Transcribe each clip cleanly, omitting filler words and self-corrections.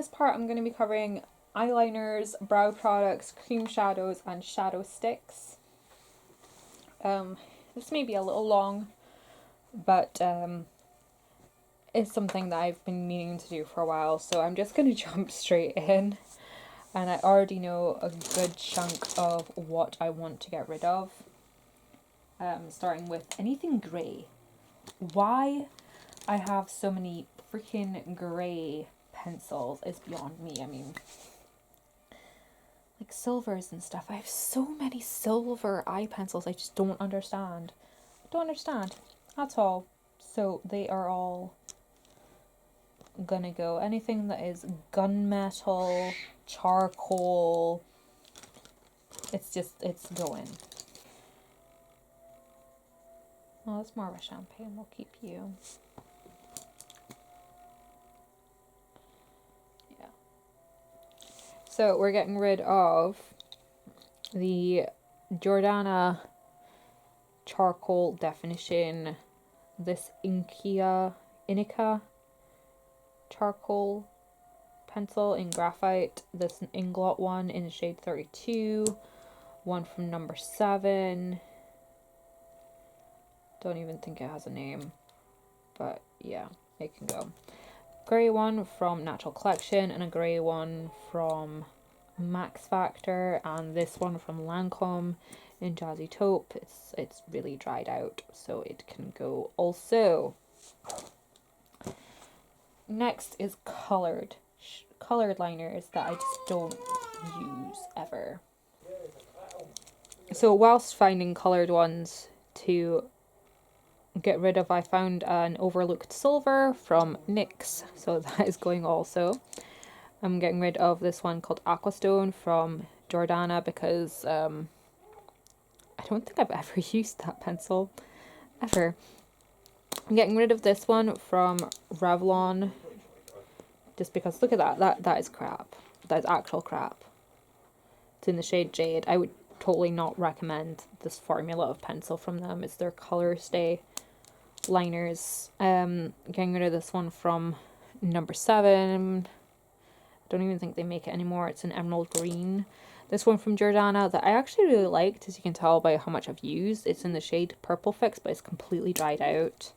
this part I'm going to be covering eyeliners, brow products, cream shadows, and shadow sticks. This may be a little long, but it's something that I've been meaning to do for a while, so I'm just going to jump straight in. And I already know a good chunk of what I want to get rid of. Starting with anything grey. Why I have so many freaking grey pencils is beyond me. I mean, like silvers and stuff. I have so many silver eye pencils. I just don't understand. Don't understand. That's all. So they are all gonna go. Anything that is gunmetal, charcoal, it's going. Oh, it's more of a champagne. We'll keep you. Yeah. So we're getting rid of the Jordana charcoal definition, this Inica charcoal pencil in graphite, this Inglot one in the shade 32, one from number 7. Don't even think it has a name, but yeah, it can go. Grey one from Natural Collection, and a grey one from Max Factor, and this one from Lancome in Jazzy Taupe. It's really dried out, so it can go also. Next is colored liners that I just don't use ever. So whilst finding colored ones to get rid of, I found an overlooked silver from NYX, so that is going also. I'm getting rid of this one called Aquastone from Jordana because I don't think I've ever used that pencil ever. I'm getting rid of this one from Revlon just because look at that is crap. That is actual crap. It's in the shade Jade. I would totally not recommend this formula of pencil from them. It's their Color Stay liners. Getting rid of this one from number 7. Don't even think they make it anymore. It's an emerald green. This one from Jordana that I actually really liked, as you can tell by how much I've used. It's in the shade Purple Fix, but it's completely dried out.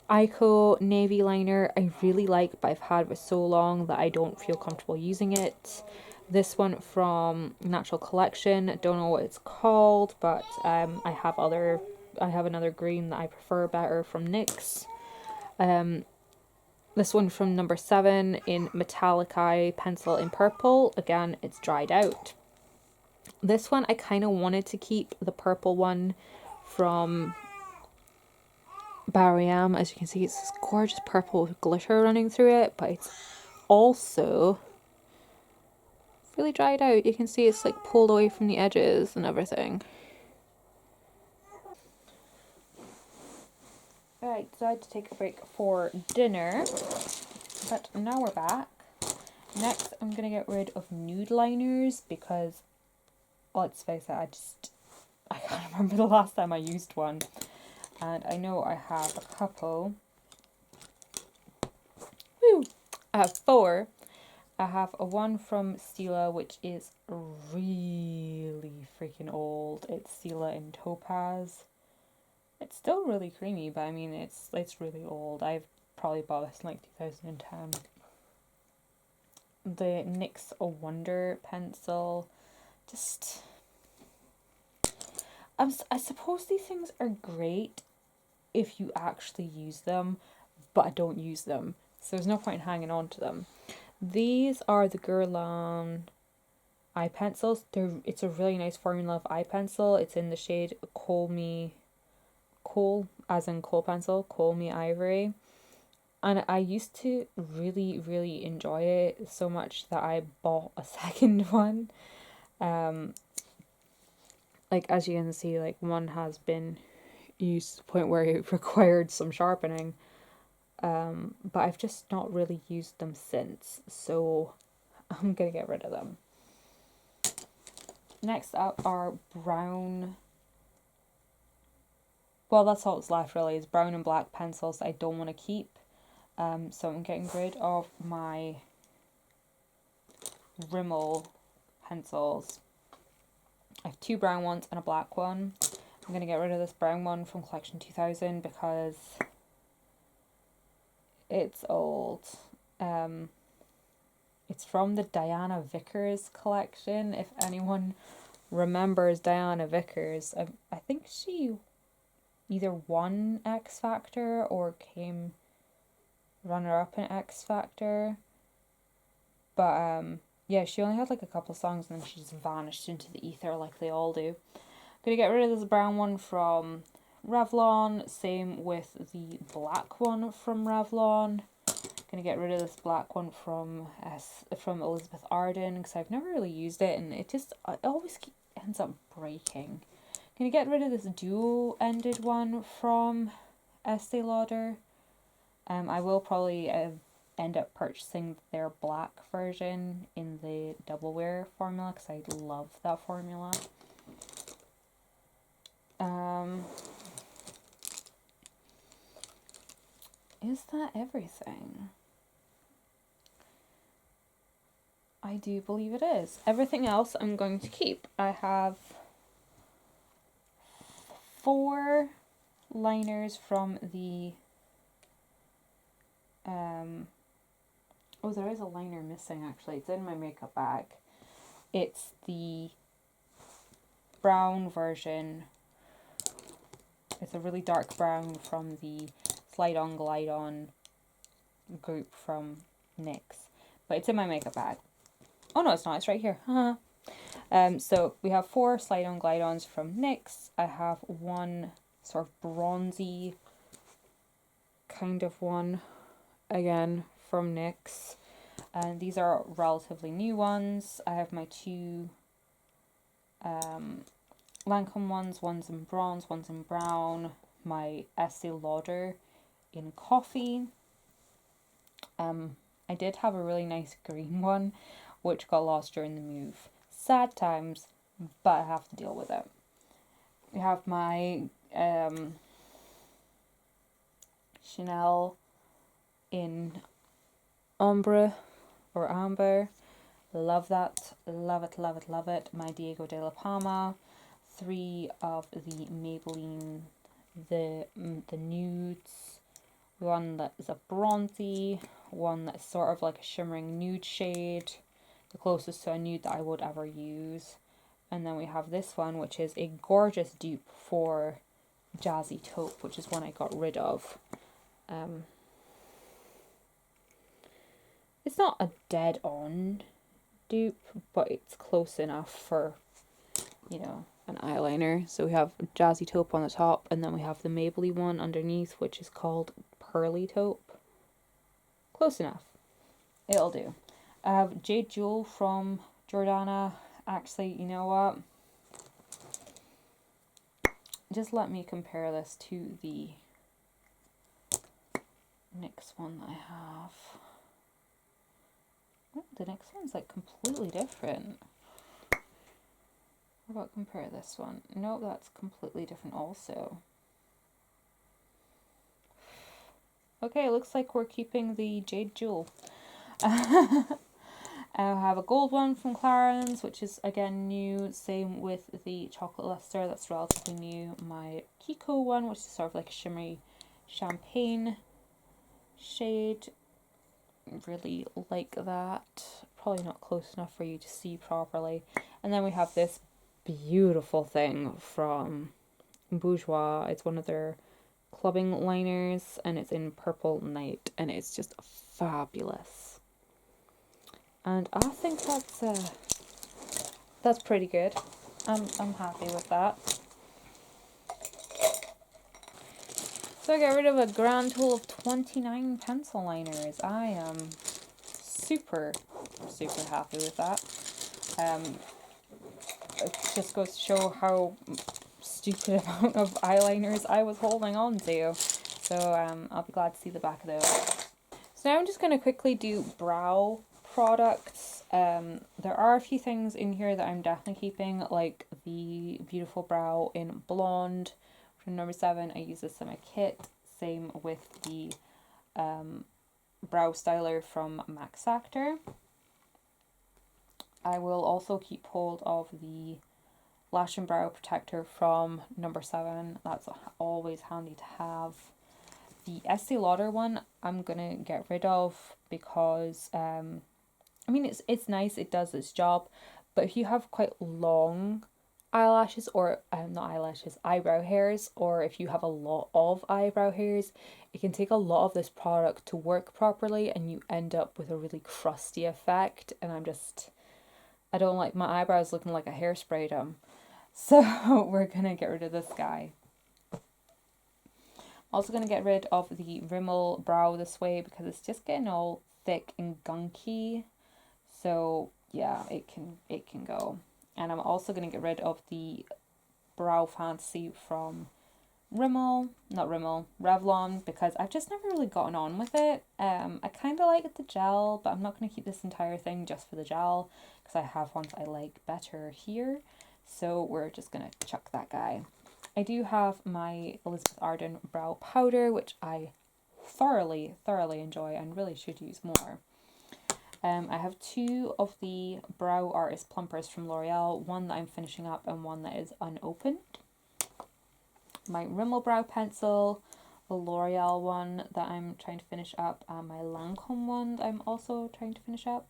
Ico navy liner I really like, but I've had it so long that I don't feel comfortable using it. This one from Natural Collection, don't know what it's called, but I have another green that I prefer better from NYX. This one from number 7 in Metallic Eye pencil in purple. Again, it's dried out. This one I kind of wanted to keep, the purple one from Bariam. As you can see, it's this gorgeous purple with glitter running through it, but it's also really dried out. You can see it's like pulled away from the edges and everything. Alright, so I had to take a break for dinner, but now we're back. Next, I'm going to get rid of nude liners because, let's face it, I can't remember the last time I used one. And I know I have a couple. Woo! I have 4. I have a one from Stila, which is really freaking old. It's Stila in Topaz. It's still really creamy, but I mean, it's really old. I've probably bought this in like 2010. The NYX Wonder pencil. Just, I suppose these things are great if you actually use them, but I don't use them, so there's no point in hanging on to them. These are the Guerlain eye pencils. It's a really nice formula of eye pencil. It's in the shade Coal as in coal pencil, Coal Me Ivory. And I used to really, really enjoy it so much that I bought a second one. Like as you can see, like one has been used to the point where it required some sharpening. But I've just not really used them since, so I'm gonna get rid of them. Next up are brown, well that's all that's left really, is brown and black pencils that I don't want to keep. So I'm getting rid of my Rimmel pencils. I have 2 brown ones and a black one. I'm going to get rid of this brown one from collection 2000 because it's old. It's from the Diana Vickers collection. If anyone remembers Diana Vickers, I think she either won X Factor or came runner-up in X Factor. But yeah, she only had like a couple of songs and then she just vanished into the ether like they all do. I'm going to get rid of this brown one from Revlon. Same with the black one from Revlon. Going to get rid of this black one from Elizabeth Arden because I've never really used it and it always ends up breaking. Going to get rid of this dual-ended one from Estee Lauder. I will probably end up purchasing their black version in the Double Wear formula because I love that formula. Is that everything? I do believe it is. Everything else I'm going to keep. I have 4 liners from the oh, there is a liner missing actually. It's in my makeup bag. It's the brown version. It's a really dark brown from the Slide On Glide On group from NYX. But it's in my makeup bag. Oh no, it's not. It's right here. So we have 4 Slide On Glide Ons from NYX. I have 1 sort of bronzy kind of one again from NYX. And these are relatively new ones. I have my 2 Lancome ones. One's in bronze, one's in brown. My Estee Lauder in coffee. I did have a really nice green one, which got lost during the move. Sad times, but I have to deal with it. We have my Chanel in ombre or amber. Love that. Love it, love it, love it. My Diego de la Palma. 3 of the Maybelline, the nudes. One that is a bronzy. One that's sort of like a shimmering nude shade. The closest to a nude that I would ever use. And then we have this one, which is a gorgeous dupe for Jazzy Taupe, which is one I got rid of. It's not a dead-on dupe, but it's close enough for, you know, an eyeliner. So we have Jazzy Taupe on the top, and then we have the Maybelline one underneath, which is called Pearly Taupe. Close enough. It'll do. I have Jade Jewel from Jordana. Actually, you know what? Just let me compare this to the next one that I have. Oh, the next one's like completely different. How about compare this one? No, that's completely different also. Okay, looks like we're keeping the Jade Jewel. I have a gold one from Clarins, which is again new. Same with the chocolate luster, that's relatively new. My Kiko one, which is sort of like a shimmery champagne shade. Really like that. Probably not close enough for you to see properly. And then we have this beautiful thing from Bourjois. It's one of their clubbing liners and it's in Purple Night and it's just fabulous. And I think that's pretty good. I'm happy with that. So I got rid of a grand total of 29 pencil liners. I am super happy with that. It just goes to show how stupid amount of eyeliners I was holding on to. So I'll be glad to see the back of those. So now I'm just going to quickly do brow products. There are a few things in here that I'm definitely keeping, like the Beautiful Brow in Blonde from number 7. I use this in my kit. Same with the brow styler from Max Factor. I will also keep hold of the Lash and Brow Protector from number 7. That's always handy to have. The Estee Lauder one I'm gonna get rid of because I mean it's nice, it does its job, but if you have quite long eyelashes, or not eyelashes, eyebrow hairs, or if you have a lot of eyebrow hairs, it can take a lot of this product to work properly and you end up with a really crusty effect, and I don't like my eyebrows looking like I hairsprayed them. So we're gonna get rid of this guy. Also gonna get rid of the Rimmel Brow This Way because it's just getting all thick and gunky. So yeah, it can go. And I'm also gonna get rid of the Brow Fantasy from Revlon, because I've just never really gotten on with it. I kind of like the gel, but I'm not going to keep this entire thing just for the gel because I have ones I like better here. So we're just going to chuck that guy. I do have my Elizabeth Arden brow powder, which I thoroughly enjoy and really should use more. I have 2 of the Brow Artist Plumpers from L'Oreal, one that I'm finishing up and one that is unopened. My Rimmel Brow Pencil, the L'Oreal one that I'm trying to finish up, and my Lancome one that I'm also trying to finish up.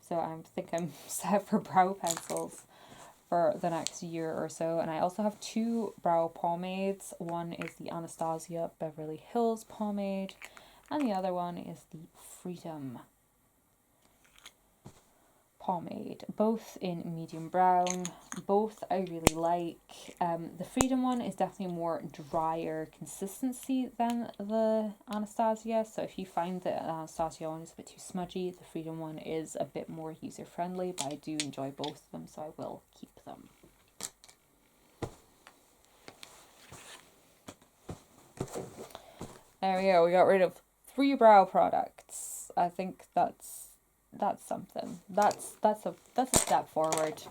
So I think I'm set for brow pencils for the next year or so. And I also have 2 brow pomades. One is the Anastasia Beverly Hills pomade, and the other one is the Freedom pomade, both in medium brown. Both I really like. The Freedom one is definitely more drier consistency than the Anastasia, so if you find the Anastasia one is a bit too smudgy, the Freedom one is a bit more user friendly, but I do enjoy both of them, so I will keep them. There we go, we got rid of 3 brow products. I think that's something. That's a step forward.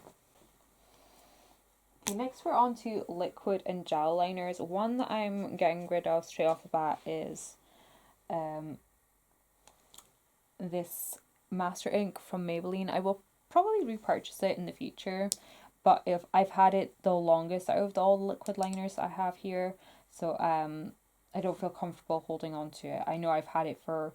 Okay, next we're on to liquid and gel liners. One that I'm getting rid of straight off the bat is this Master Ink from Maybelline. I will probably repurchase it in the future, but if I've had it the longest out of all the liquid liners I have here, so I don't feel comfortable holding on to it. I know I've had it for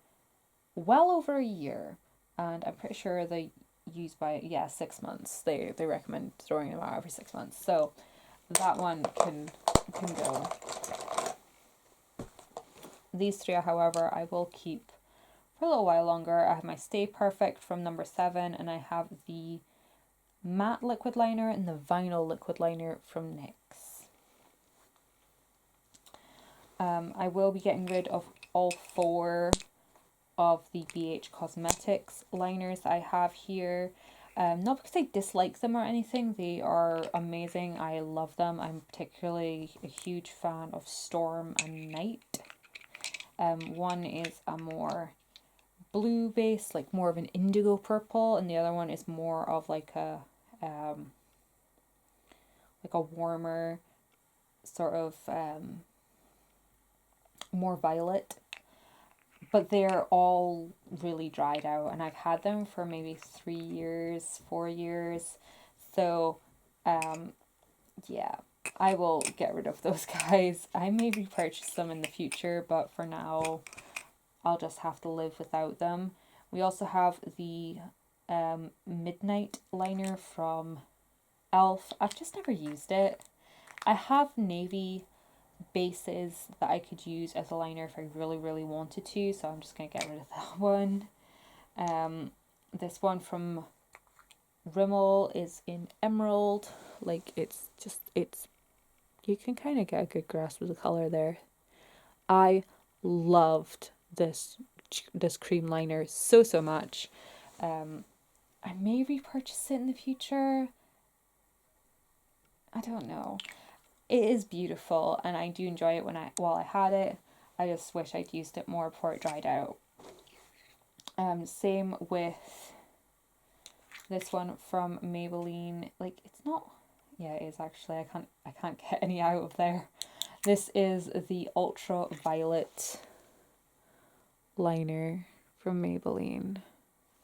well over a year, and I'm pretty sure they use by 6 months. They recommend throwing them out every 6 months, so that one can go. These 3, however, I will keep for a little while longer. I have my Stay Perfect from number 7, and I have the matte liquid liner and the vinyl liquid liner from NYX. I will be getting rid of all 4 of the BH Cosmetics liners I have here. Not because I dislike them or anything, they are amazing. I love them. I'm particularly a huge fan of Storm and Night. One is a more blue base, like more of an indigo purple, and the other one is more of like a warmer sort of more violet. But they're all really dried out, and I've had them for maybe 3 years, 4 years. So, yeah, I will get rid of those guys. I may repurchase them in the future, but for now, I'll just have to live without them. We also have the Midnight liner from e.l.f. I've just never used it. I have navy bases that I could use as a liner if I really wanted to, so I'm just going to get rid of that one. This one from Rimmel is in Emerald. Like, it's you can kind of get a good grasp of the color there. I loved this cream liner so much. I may repurchase it in the future. I don't know. It is beautiful, and I do enjoy it while I had it. I just wish I'd used it more before it dried out. Same with this one from Maybelline. Like, it's not, yeah, it is actually. I can't get any out of there. This is the Ultraviolet liner from Maybelline.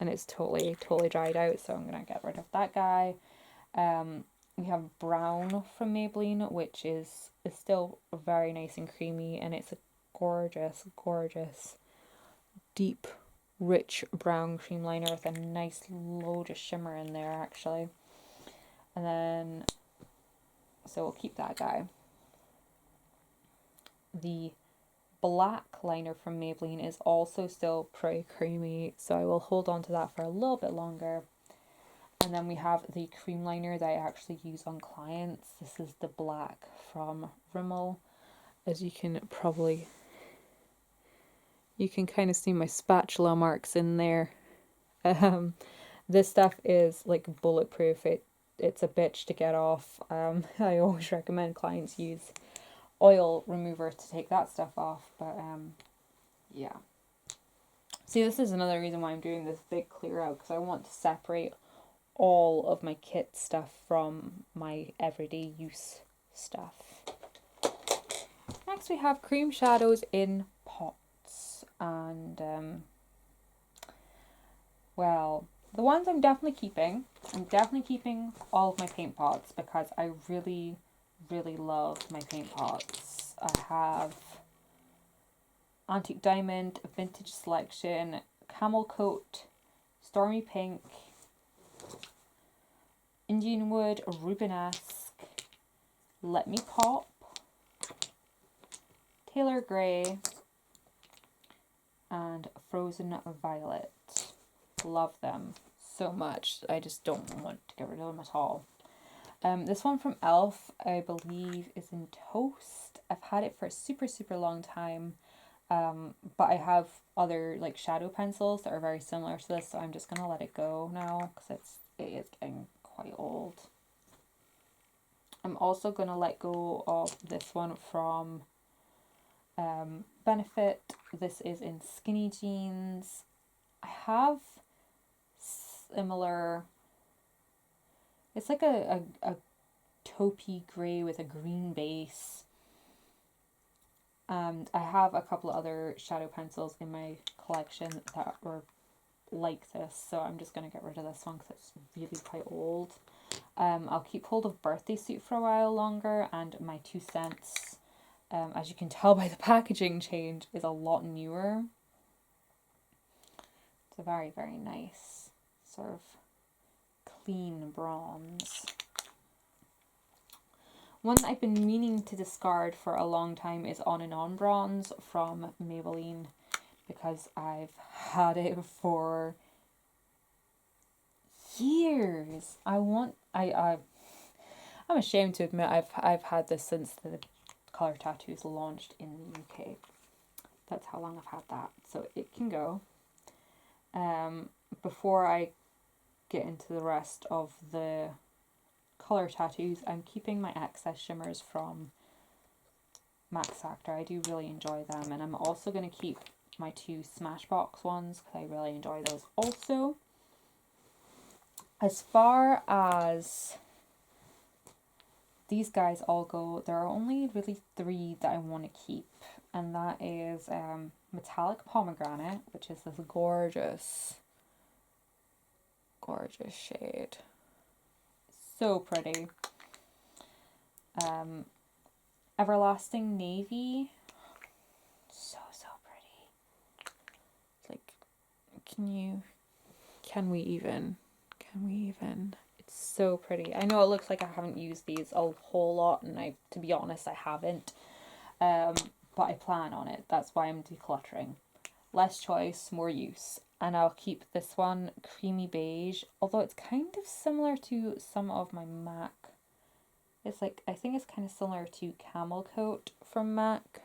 and it's totally dried out, so I'm gonna get rid of that guy. We have brown from Maybelline, which is still very nice and creamy, and it's a gorgeous deep rich brown cream liner with a nice load of shimmer in there actually. And then so we'll keep that guy. The black liner from Maybelline is also still pretty creamy, so I will hold on to that for a little bit longer. And then we have the cream liner that I actually use on clients. This is the black from Rimmel. As you can kind of see my spatula marks in there. This stuff is like bulletproof. It's a bitch to get off. I always recommend clients use oil remover to take that stuff off, but yeah. See, this is another reason why I'm doing this big clear out, because I want to separate all of my kit stuff from my everyday use stuff. Next we have cream shadows in pots, and well, the ones I'm definitely keeping all of my paint pots, because I really love my paint pots. I have Antique Diamond, Vintage Selection, Camel Coat, Stormy Pink, Indian Wood, Rubenesque, Let Me Pop, Taylor Grey, and Frozen Violet. Love them so much. I just don't want to get rid of them at all. This one from e.l.f. I believe is in Toast. I've had it for a super long time. But I have other like shadow pencils that are very similar to this, so I'm just gonna let it go now because it is getting quite old. I'm also gonna let go of this one from Benefit. This is in Skinny Jeans. I have similar, it's like a taupey grey with a green base. And I have a couple of other shadow pencils in my collection that were like this, so I'm just going to get rid of this one because it's really quite old. I'll keep hold of Birthday Suit for a while longer, and my 2 cents, as you can tell by the packaging change, is a lot newer. It's a very nice sort of clean bronze. One that I've been meaning to discard for a long time is On and On Bronze from Maybelline, because I've had it for years. I'm ashamed to admit I've had this since the Colour Tattoos launched in the UK. That's how long I've had that, so it can go. Before I get into the rest of the Colour Tattoos, I'm keeping my excess shimmers from Max Factor. I do really enjoy them, and I'm also going to keep my 2 Smashbox ones because I really enjoy those also. As far as these guys all go, there are only really 3 that I want to keep, and that is Metallic Pomegranate, which is this gorgeous shade. So pretty. Everlasting Navy. So pretty. It's like, can we even? It's so pretty. I know it looks like I haven't used these a whole lot, and to be honest, I haven't. But I plan on it. That's why I'm decluttering. Less choice, more use. And I'll keep this one, Creamy Beige, although it's kind of similar to some of my MAC. It's like, I think it's kind of similar to Camel Coat from MAC.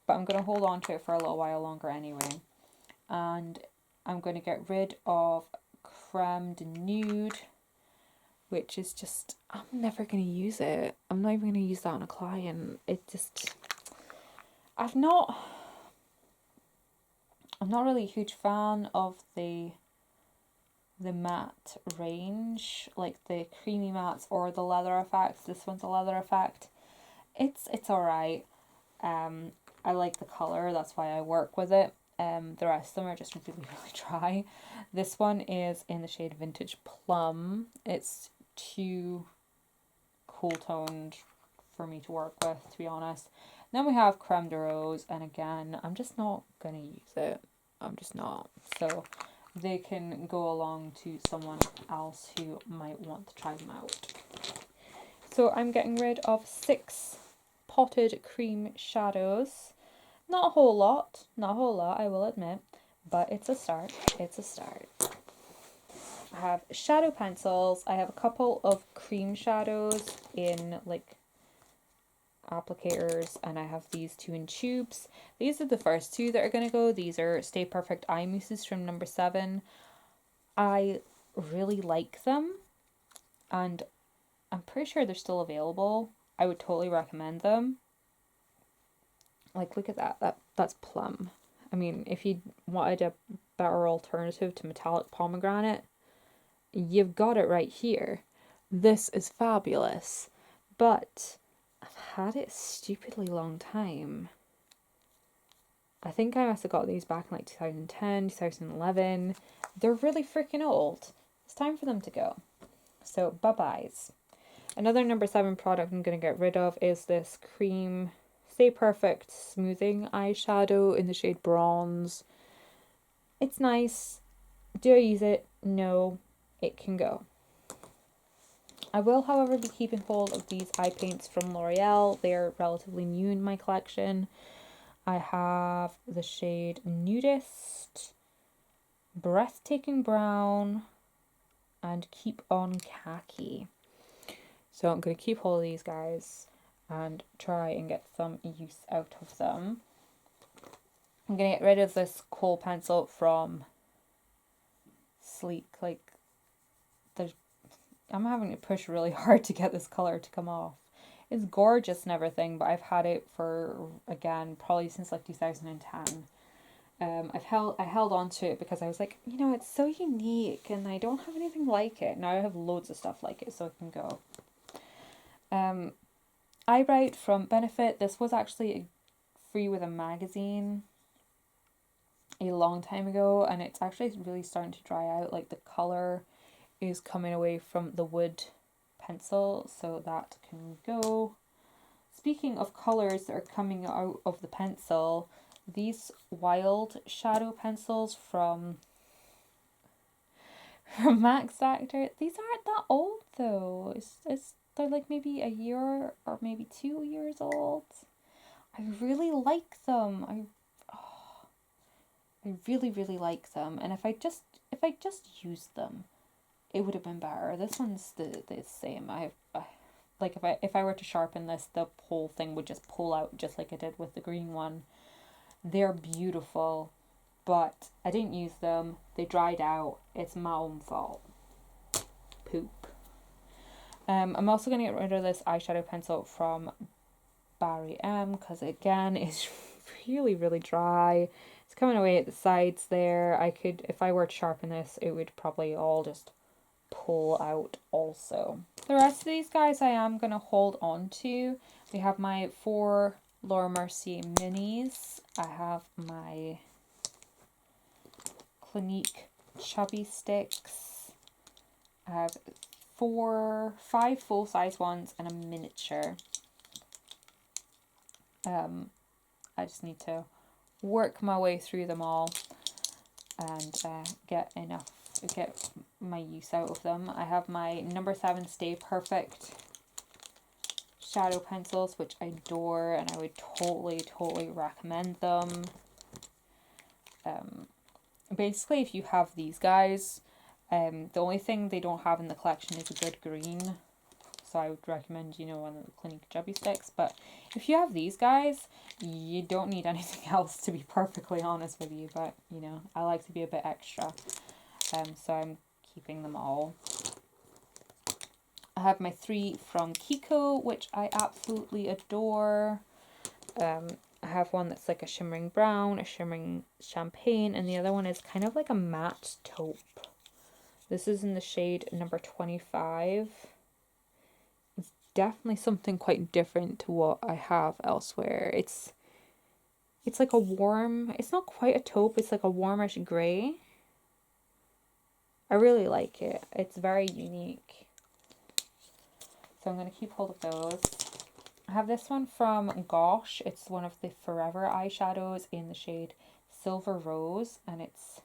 But I'm going to hold on to it for a little while longer anyway. And I'm going to get rid of Creme de Nude, which is just, I'm never going to use it. I'm not even going to use that on a client. I'm not really a huge fan of the matte range, like the creamy mattes or the leather effects. This one's a leather effect. It's alright. I like the colour, that's why I work with it. The rest of them are just really, really dry. This one is in the shade Vintage Plum. It's too cool toned for me to work with, to be honest. Then we have Creme de Rose, and again, I'm just not going to use it. I'm just not. So they can go along to someone else who might want to try them out. So I'm getting rid of 6 potted cream shadows. Not a whole lot, I will admit, but it's a start. It's a start. I have shadow pencils. I have a couple of cream shadows in like applicators, and I have these 2 in tubes. These are the first 2 that are going to go. These are Stay Perfect Eye Mousses from number 7. I really like them, and I'm pretty sure they're still available. I would totally recommend them. Like, look at that. That's plum. I mean, if you wanted a better alternative to metallic pomegranate, you've got it right here. This is fabulous. But I've had it a stupidly long time. I think I must have got these back in like 2010, 2011. They're really freaking old. It's time for them to go. So, bye-byes. Another number 7 product I'm going to get rid of is this cream Stay Perfect smoothing eyeshadow in the shade Bronze. It's nice. Do I use it? No. It can go. I will, however, be keeping hold of these eye paints from L'Oreal. They're relatively new in my collection. I have the shade Nudist, Breathtaking Brown, and Keep On Khaki. So I'm going to keep hold of these guys and try and get some use out of them. I'm going to get rid of this kohl pencil from Sleek. Like, I'm having to push really hard to get this colour to come off. It's gorgeous and everything, but I've had it for, again, probably since like 2010. I held on to it because I was like, you know, it's so unique and I don't have anything like it. Now I have loads of stuff like it, so it can go. Eyebright from Benefit. This was actually free with a magazine a long time ago, and it's actually really starting to dry out. Like, the colour is coming away from the wood pencil, so that can go. Speaking of colours that are coming out of the pencil, these Wild shadow pencils from Max Factor, these aren't that old though. They're like maybe a year or maybe 2 years old. I really like them. I really, really like them. And if I just used them, it would have been better. This one's the same. Like if I were to sharpen this, the whole thing would just pull out just like I did with the green one. They're beautiful, but I didn't use them. They dried out. It's my own fault. Poop. I'm also going to get rid of this eyeshadow pencil from Barry M because again it's really, really dry. It's coming away at the sides there. I could, if I were to sharpen this, it would probably all just pull out also. The rest of these guys I am going to hold on to. We have my 4 Laura Mercier minis. I have my Clinique chubby sticks. I have 5 full-size ones and a miniature. I just need to work my way through them all and get my use out of them. I have my number 7 Stay Perfect shadow pencils, which I adore, and I would totally recommend them. Basically, if you have these guys, the only thing they don't have in the collection is a good green, so I would recommend, one of the Clinique chubby sticks. But if you have these guys, you don't need anything else, to be perfectly honest with you. But I like to be a bit extra, so I'm keeping them all. I have my 3 from Kiko, which I absolutely adore. I have one that's like a shimmering brown, a shimmering champagne, and the other one is kind of like a matte taupe. This is in the shade number 25. It's definitely something quite different to what I have elsewhere. It's It's like a warm, it's not quite a taupe, it's like a warmish grey. I really like it. It's very unique. So I'm going to keep hold of those. I have this one from Gosh. It's one of the Forever eyeshadows in the shade Silver Rose. And it's,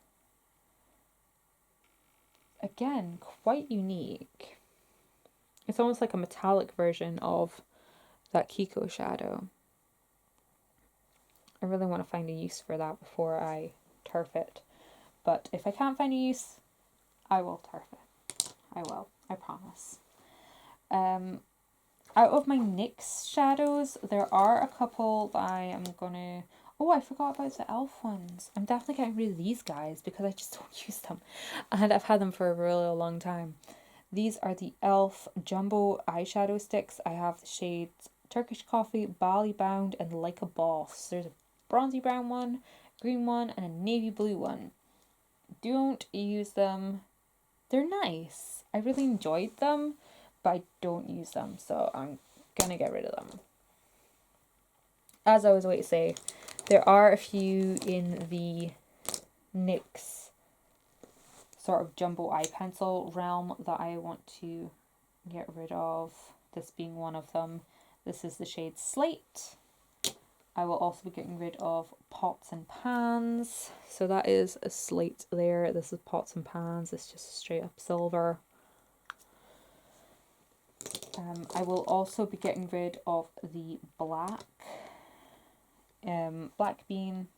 again, quite unique. It's almost like a metallic version of that Kiko shadow. I really want to find a use for that before I turf it. But if I can't find a use, I will turf it. I will. I promise. Out of my NYX shadows, there are a couple that I am gonna... Oh, I forgot about the e.l.f. ones. I'm definitely getting rid of these guys because I just don't use them. And I've had them for a really long time. These are the e.l.f. Jumbo eyeshadow sticks. I have the shades Turkish Coffee, Bali Bound, and Like a Boss. There's a bronzy brown one, green one, and a navy blue one. Don't use them. They're nice. I really enjoyed them, but I don't use them, so I'm gonna get rid of them. As I was about to say, there are a few in the NYX sort of jumbo eye pencil realm that I want to get rid of, this being one of them. This is the shade Slate. I will also be getting rid of Pots and Pans. So that is a slate there. This is Pots and Pans. It's just straight up silver. I will also be getting rid of the black bean,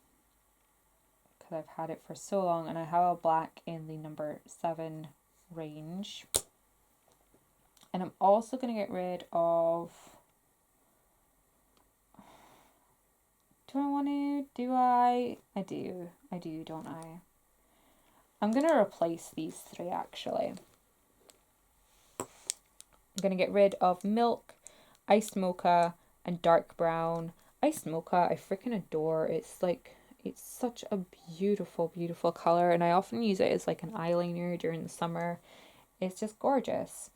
because I've had it for so long, and I have a black in the number 7 range. And I'm also going to get rid of... Do I? I do, don't I? I'm going to replace these 3 actually. I'm going to get rid of Milk, Iced Mocha, and Dark Brown. Iced Mocha, I freaking adore. It's such a beautiful, beautiful color, and I often use it as like an eyeliner during the summer. It's just gorgeous.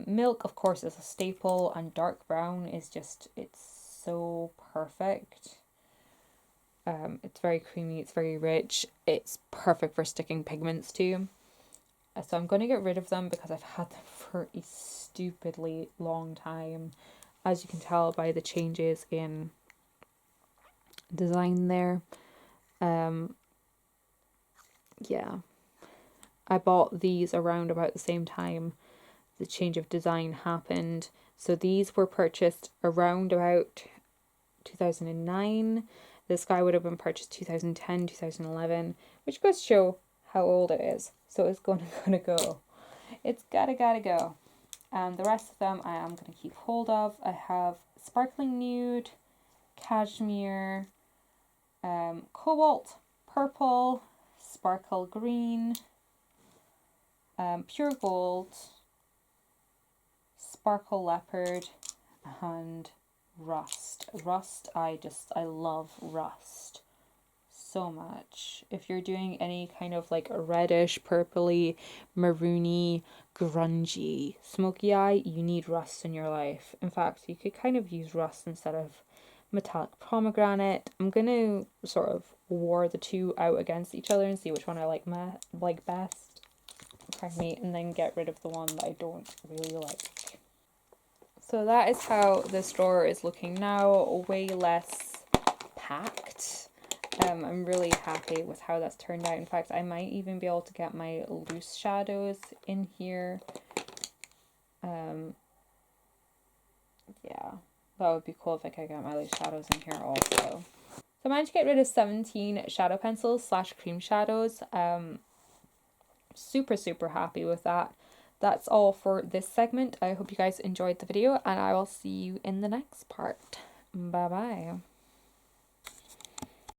Milk, of course, is a staple, and Dark Brown is just, it's so perfect. It's very creamy, it's very rich, it's perfect for sticking pigments to. So I'm going to get rid of them because I've had them for a stupidly long time, as you can tell by the changes in design there. Yeah, I bought these around about the same time the change of design happened. So these were purchased around about 2009. This guy would have been purchased 2010, 2011, which goes to show how old it is. So it's gonna go. It's gotta go. And the rest of them I am gonna keep hold of. I have Sparkling Nude, Cashmere, Cobalt Purple, Sparkle Green, Pure Gold, Sparkle Leopard, and Rust. I love Rust so much. If you're doing any kind of like reddish, purpley, maroony, grungy, smoky eye, you need Rust in your life. In fact, you could kind of use Rust instead of Metallic Pomegranate. I'm gonna sort of war the two out against each other and see which one I like best. Pardon me, and then get rid of the one that I don't really like. So that is how this drawer is looking now, way less packed. I'm really happy with how that's turned out. In fact, I might even be able to get my loose shadows in here. Yeah, that would be cool if I could get my loose shadows in here also. So I managed to get rid of 17 shadow pencils / cream shadows. Super happy with that. That's all for this segment. I hope you guys enjoyed the video, and I will see you in the next part. Bye bye.